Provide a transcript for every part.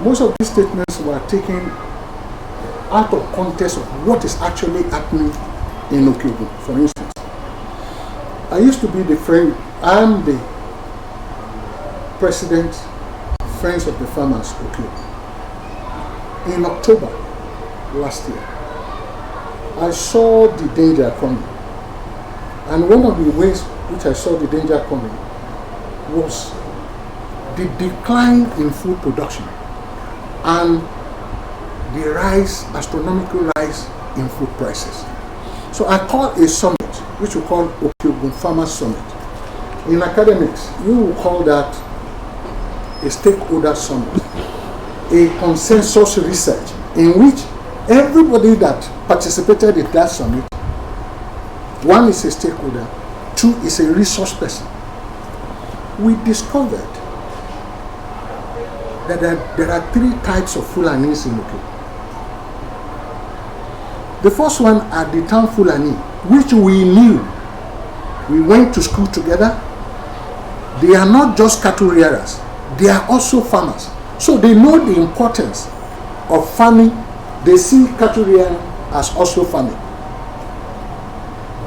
most of these statements were taken out of context of what is actually happening in Okiogun. For instance, I used to be I am the president, Friends of the Farmers, Okiogun. In October last year, I saw the danger coming. And one of the ways which I saw the danger coming was the decline in food production and the astronomical rise in food prices. So I called a summit, which we call Okiogun Farmers Summit. In academics, you will call that a stakeholder summit, a consensus research in which everybody that participated in that summit, one is a stakeholder, two is a resource person. We discovered that there are three types of Fulanis in Okiogun. The first one are the town Fulani, which we knew. We went to school together. They are not just cattle rearers, they are also farmers. So they know the importance of farming. They see cattle rearing as also farming.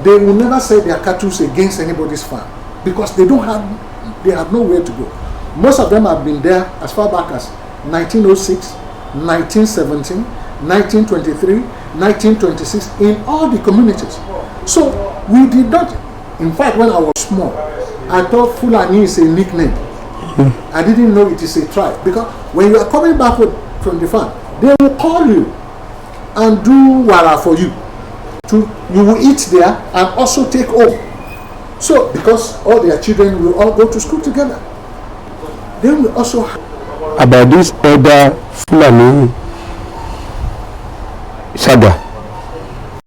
They will never sell their cattle against anybody's farm because they have nowhere to go. Most of them have been there as far back as 1906, 1917, 1923, 1926 in all the communities. So we did not, in fact, when I was small, I thought Fulani is a nickname. I didn't know it is a tribe, because when you are coming back from the farm, they will call you and do wara for you. You will eat there and also take home. So because all their children will all go to school together, they will also about this other Fulani saga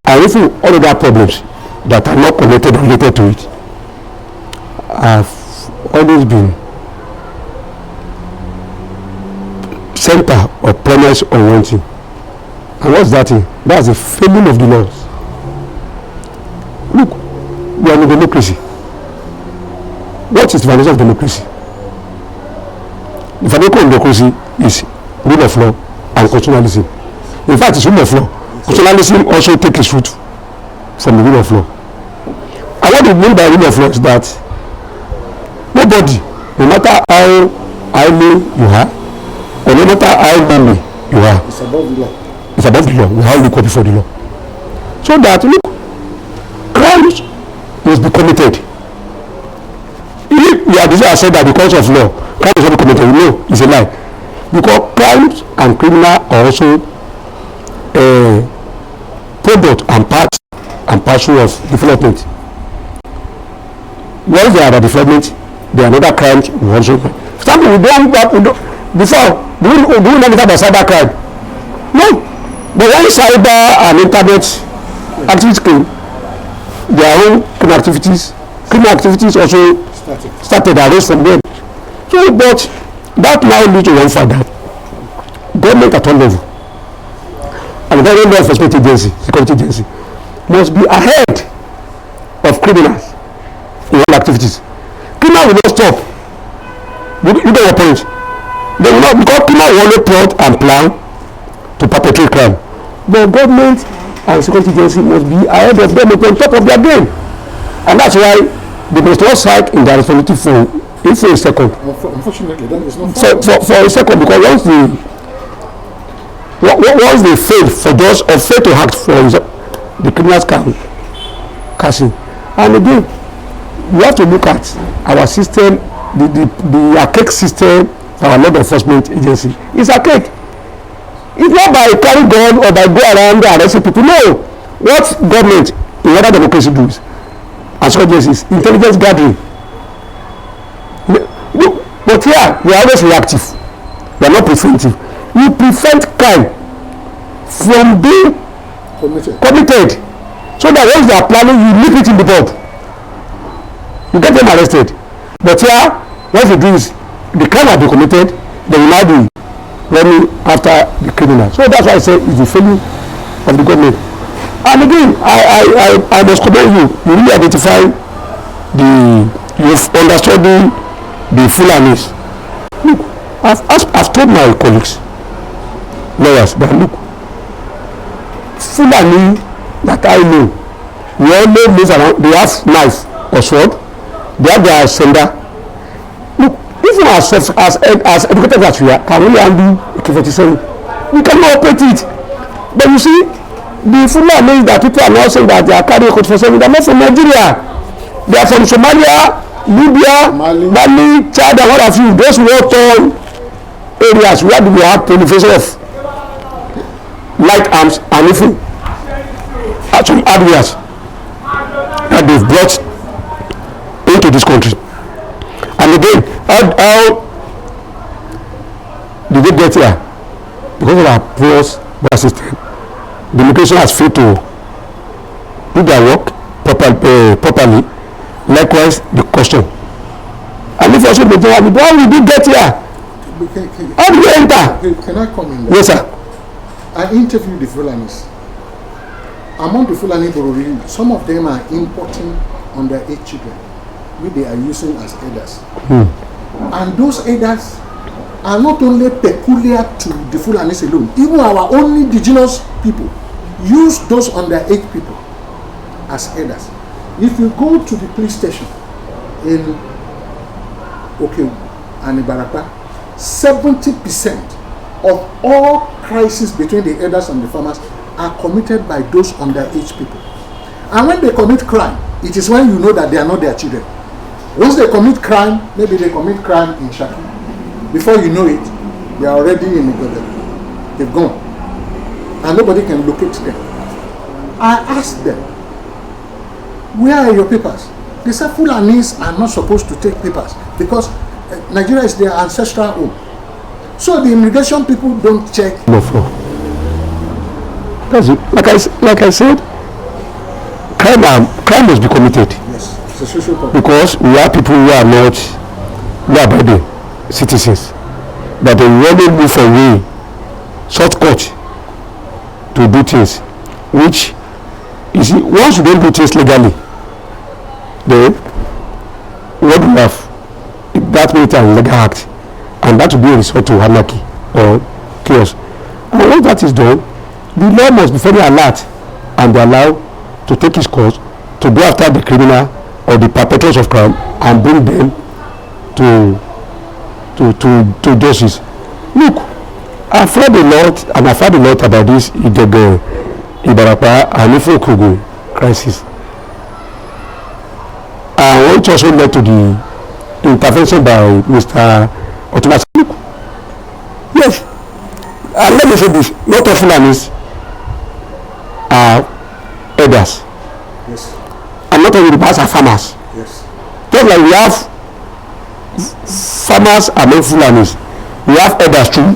and even all other problems that are not connected or related to it. I've always been center or premise on one thing. And what's that thing? That's a failing of the laws. Look, we are in a democracy. What is the foundation of democracy? The foundation of democracy is rule of law and constitutionalism. In fact, it's rule of law. Constitutionalism also takes its root from the rule of law. And what we mean by rule of law is that nobody, no matter how highly you are, or no matter how lonely you are, it's above the law. It's above the law. We have equal before the law. So that, look, crimes must be committed. If we are said that because of law, crime is not committed, no, it's a lie. Because crimes and criminal are also product and part and parcel of development. Once they are at development, there are other crimes we also. For example, we don't before do we know about cyber crime? No. But when cyber and internet activities came, their own criminal activities also started arose from them. So, but that now leads to one fact that government at all level and the government law enforcement agency, security agency, must be ahead of criminals in all activities. Criminal will not stop. You know your point. They will not, because criminal will only plot and plan to perpetrate crime. But government and security agency must be ahead of them, on top of their game. And that's why they must not cite in their responsibility for a second. Unfortunately, that is not for a second, because once they fail for those or fail to act for the criminals can cash in. And again, we have to look at our system, the archaic system for our law enforcement agency. It's archaic. It's not by carrying gun or by go around and arresting people. No. What government in other democracy does as agencies, intelligence gathering. But here we are always reactive. We are not preventive. You prevent crime from being committed. So that once they are planning, you nip it in the bud. You get them arrested. But here, what they do is the crime has been committed, they will now be running after the criminal. So that's why I say it's the failing of the government. And again, I must commend you. You really identify you've understood the Fulanis. Look, I've told my colleagues lawyers, but look, Fulani that I know, we always move around, they have knife or sword, they have their sender. Look, even as educated as we are, can we handle AK-47? We cannot operate it. But you see, the Fulani that people are now saying that they are carrying AK-47, they are not from Nigeria. They are from Somalia, Libya, Mali, Chad, and what have you. Those war-torn areas where we have proliferation of light arms and even some areas that they've brought into this country. And again, how did they get here? Because of our poor system. The immigration has failed to do their work properly. Likewise, the custom. And if also the how did we get here? How did we enter? Can I come in there? Yes, sir. I interviewed the Fulanis. Among the Fulani Borori, some of them are importing underage children, which they are using as aiders. And those aiders are not only peculiar to the Fulanis alone. Even our own indigenous people use those underage people as aiders. If you go to the police station in Okewu and Ibarapa, 70% of all crises between the elders and the farmers are committed by those underage people. And when they commit crime, it is when you know that they are not their children. Once they commit crime, maybe they commit crime in Shaki. Before you know it, they are already in the government. They've gone. And nobody can locate them. I asked them, where are your papers? They said Fulanis are not supposed to take papers because Nigeria is their ancestral home. So the immigration people don't check. No, that's it. Like I said, crime must be committed. Yes, it's a social problem. Because we have people who are not law-abiding citizens, that they really move away, shortcut to do things, which you see, once you don't do things legally, then what we have, that means an illegal act, and that will be a resort to anarchy or chaos. And once that is done, the law must be very alert and be allowed to take its course to go after the criminal or the perpetrators of crime and bring them to justice. Look, I've heard a lot, and I've heard a lot about this Ibarapa and Ifo-Kogo crisis. And which also led to the intervention by Mr. Otumasi. Yes, and let me say this, not all Fulanis are elders. Yes. And not all Yorubas are farmers. Yes. Just like we have farmers among Fulanis, we have elders too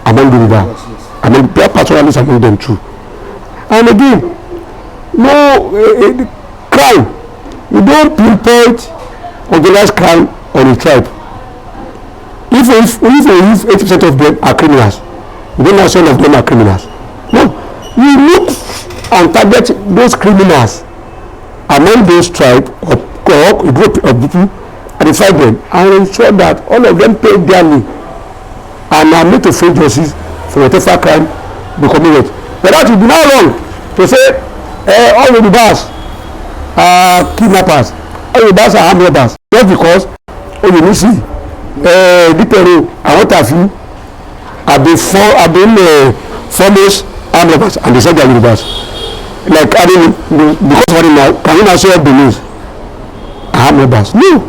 among Yoruba. Yes, yes. I mean, they are pastoralists among them too. And again, no crime. We don't pinpoint organized crime on a tribe. If 80% of them are criminals, we don't know some of them are criminals. No, we look and target those criminals among those tribes or group of people, identify them and ensure that all of them pay dearly and are made to face justice for whatever crime they committed. But that would be not wrong to say all Yorubas are kidnappers, all Yorubas are armed robbers, just because you see Dipero and what have you have been foremost armed robbers and they said they are Yorubas. Like, I mean, because of it now, can you now say the news armed robbers? No,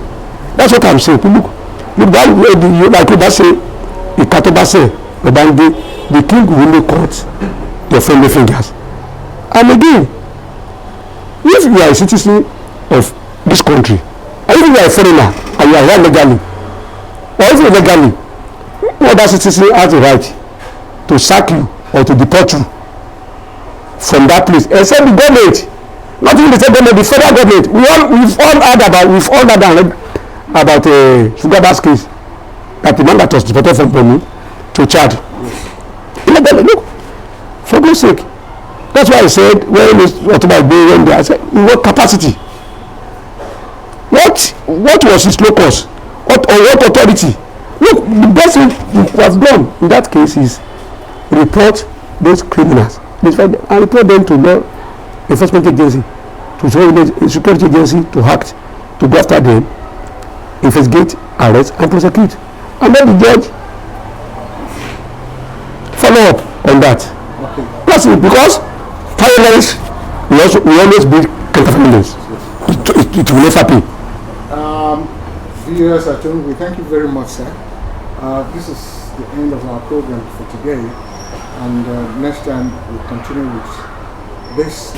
that's what I'm saying. Look that way, like you say, Ikatobase, the king really caught your friendly fingers. And again, if you are a citizen of this country, and if you are a foreigner and you are here legally, or even illegally, no other citizen has the right to sack you or to deport you from that place, except the government. Not even the state government, the federal government. We've all heard about Sugarba's case, that the man that was deported from Benin to Chad. Look, for God's sake. That's why I said when Otumba went there, I said, what capacity? What was his locus? What authority? Look, the best thing we have done in that case is report those criminals and report them to law enforcement agency, to security agency to act, to go after them, investigate, arrest and prosecute, and then the judge follow up on that. Okay. That's it, because violence we always beat counter-violence. It will never be. Viewers at home, we thank you very much, sir. This is the end of our program for today, and next time we'll continue with this.